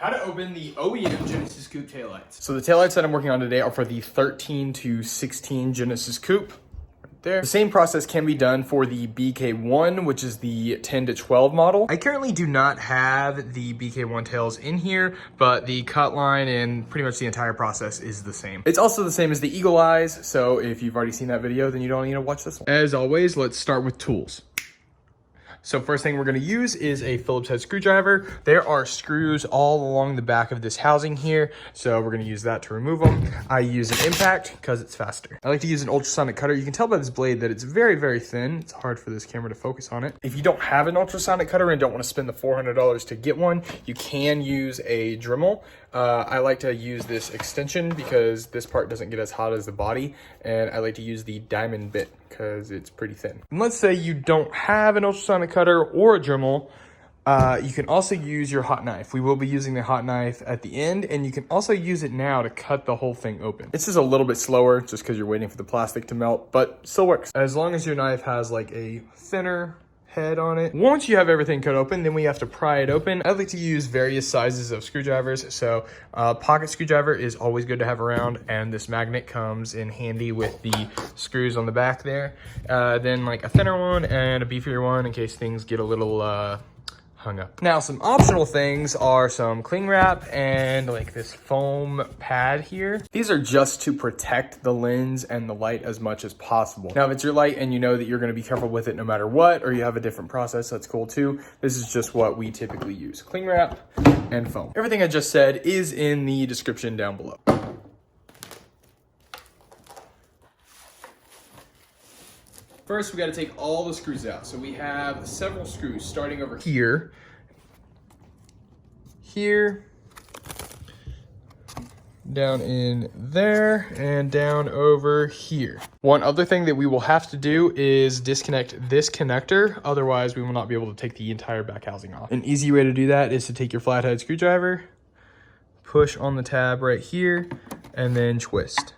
How to open the OEM Genesis Coupe taillights. So the taillights that I'm working on today are for the 13 to 16 Genesis Coupe. Right there. The same process can be done for the BK1, which is the 10 to 12 model. I currently do not have the BK1 tails in here, but the cut line and pretty much the entire process is the same. It's also the same as the Eagle Eyes, so if you've already seen that video, then you don't need to watch this one. As always, let's start with tools. So first thing we're gonna use is a Phillips head screwdriver. There are screws all along the back of this housing here, so we're gonna use that to remove them. I use an impact because it's faster. I like to use an ultrasonic cutter. You can tell by this blade that it's very, very thin. It's hard for this camera to focus on it. If you don't have an ultrasonic cutter and don't wanna spend the $400 to get one, you can use a Dremel. I like to use this extension because this part doesn't get as hot as the body, and I like to use the diamond bit because it's pretty thin. And let's say you don't have an ultrasonic cutter or a Dremel, you can also use your hot knife. We will be using the hot knife at the end, and you can also use it now to cut the whole thing open. It's just a little bit slower just because you're waiting for the plastic to melt, but still works. As long as your knife has like a thinner head on it. Once you have everything cut open, then we have to pry it open. I like to use various sizes of screwdrivers. So pocket screwdriver is always good to have around, and this magnet comes in handy with the screws on the back there. Then like a thinner one and a beefier one in case things get a little hung up. Now, some optional things are some cling wrap and like this foam pad here. These are just to protect the lens and the light as much as possible. Now, if it's your light and you know that you're gonna be careful with it no matter what, or you have a different process, that's cool too. This is just what we typically use. Cling wrap and foam. Everything I just said is in the description down below. First, we got to take all the screws out. So we have several screws starting over here, down in there, and down over here. One other thing that we will have to do is disconnect this connector. Otherwise, we will not be able to take the entire back housing off. An easy way to do that is to take your flathead screwdriver, push on the tab right here, and then twist.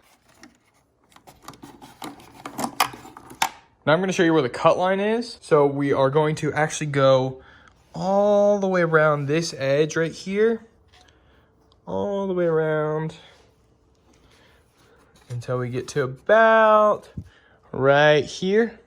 Now I'm going to show you where the cut line is. So we are going to actually go all the way around this edge right here, all the way around until we get to about right here.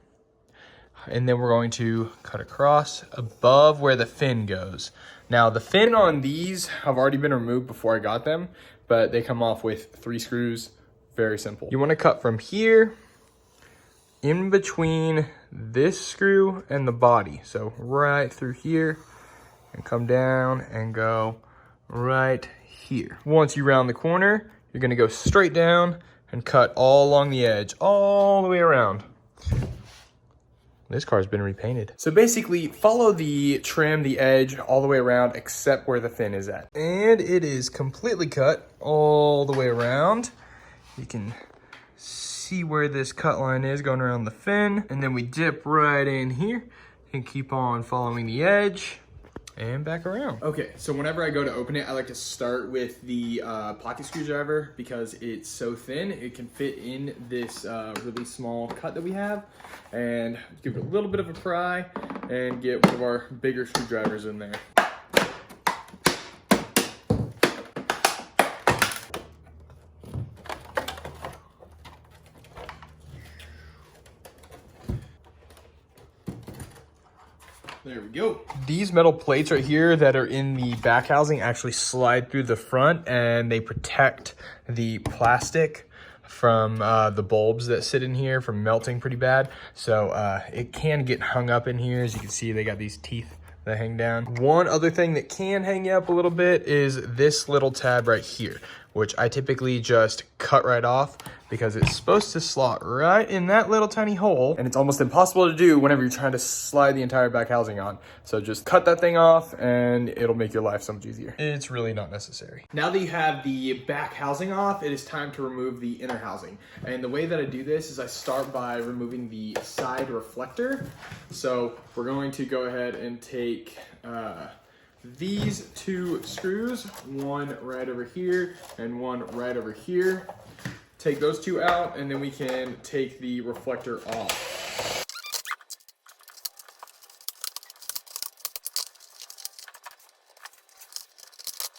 And then we're going to cut across above where the fin goes. Now the fin on these have already been removed before I got them, but they come off with 3 screws. Very simple. You want to cut from here in between this screw and the body. So right through here and come down and go right here. Once you round the corner, you're gonna go straight down and cut all along the edge, all the way around. This car's been repainted. So basically follow the trim, the edge all the way around except where the fin is at. And it is completely cut all the way around. You can see where this cut line is going around the fin, and then we dip right in here and keep on following the edge and back around. Okay, so whenever I go to open it, I like to start with the pocket screwdriver because it's so thin. It can fit in this really small cut that we have, and give it a little bit of a pry and get one of our bigger screwdrivers in there. There we go. These metal plates right here that are in the back housing actually slide through the front, and they protect the plastic from the bulbs that sit in here from melting pretty bad. So it can get hung up in here. As you can see, they got these teeth that hang down. One other thing that can hang you up a little bit is this little tab right here, which I typically just cut right off because it's supposed to slot right in that little tiny hole, and it's almost impossible to do whenever you're trying to slide the entire back housing on. So just cut that thing off and it'll make your life so much easier. It's really not necessary. Now that you have the back housing off, it is time to remove the inner housing. And the way that I do this is I start by removing the side reflector. So we're going to go ahead and take these 2 screws, one right over here and one right over here. Take those 2 out, and then we can take the reflector off.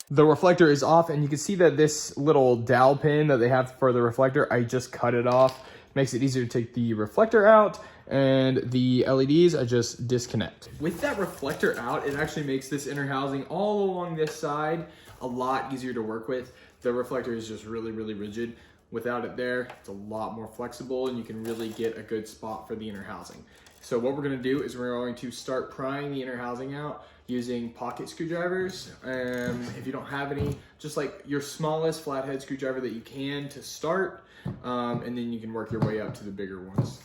The reflector is off, and you can see that this little dowel pin that they have for the reflector, I just cut it off. Makes it easier to take the reflector out, and the LEDs I just disconnect. With that reflector out, it actually makes this inner housing all along this side a lot easier to work with. The reflector is just really, really rigid. Without it there, it's a lot more flexible, and you can really get a good spot for the inner housing. So what we're gonna do is we're going to start prying the inner housing out using pocket screwdrivers. If you don't have any, just like your smallest flathead screwdriver that you can to start, and then you can work your way up to the bigger ones.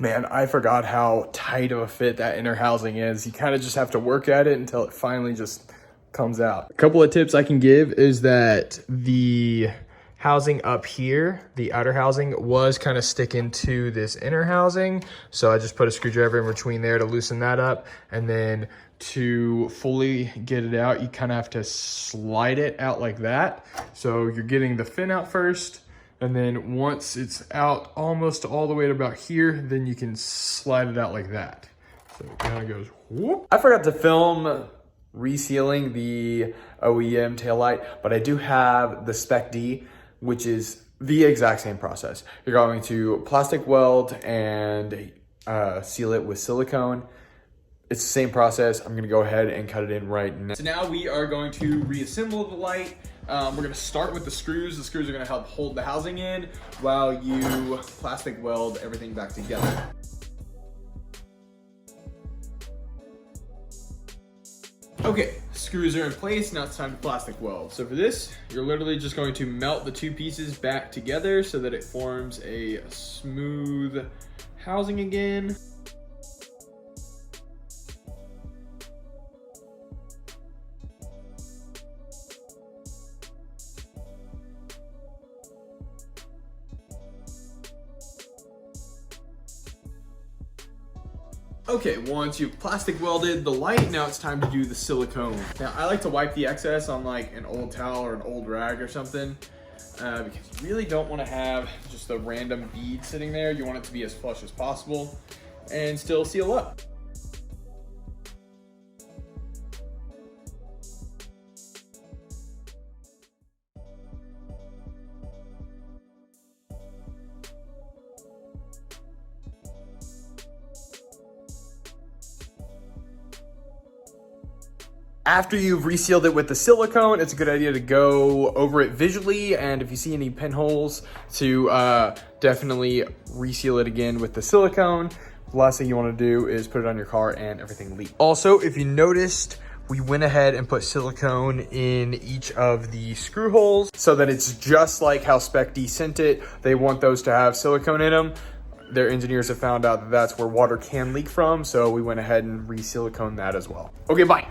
Man, I forgot how tight of a fit that inner housing is. You kind of just have to work at it until it finally just comes out. A couple of tips I can give is that the housing up here, the outer housing, was kind of sticking to this inner housing. So I just put a screwdriver in between there to loosen that up. And then to fully get it out, you kind of have to slide it out like that. So you're getting the fin out first. And then once it's out almost all the way to about here, then you can slide it out like that. So it kind of goes whoop. I forgot to film resealing the OEM taillight, but I do have the Spec D, which is the exact same process. You're going to plastic weld and seal it with silicone. It's the same process. I'm gonna go ahead and cut it in right now. So now we are going to reassemble the light. We're gonna start with the screws. The screws are gonna help hold the housing in while you plastic weld everything back together. Okay, screws are in place. Now it's time to plastic weld. So for this, you're literally just going to melt the two pieces back together so that it forms a smooth housing again. Okay, once you've plastic welded the light, now it's time to do the silicone. Now, I like to wipe the excess on like an old towel or an old rag or something, because you really don't want to have just a random bead sitting there. You want it to be as flush as possible and still seal up. After you've resealed it with the silicone, it's a good idea to go over it visually, and if you see any pinholes, to definitely reseal it again with the silicone. The last thing you want to do is put it on your car and everything leaks. Also, if you noticed, we went ahead and put silicone in each of the screw holes so that it's just like how Spec D sent it. They want those to have silicone in them. Their engineers have found out that that's where water can leak from, so we went ahead and re-silicone that as well. Okay, bye.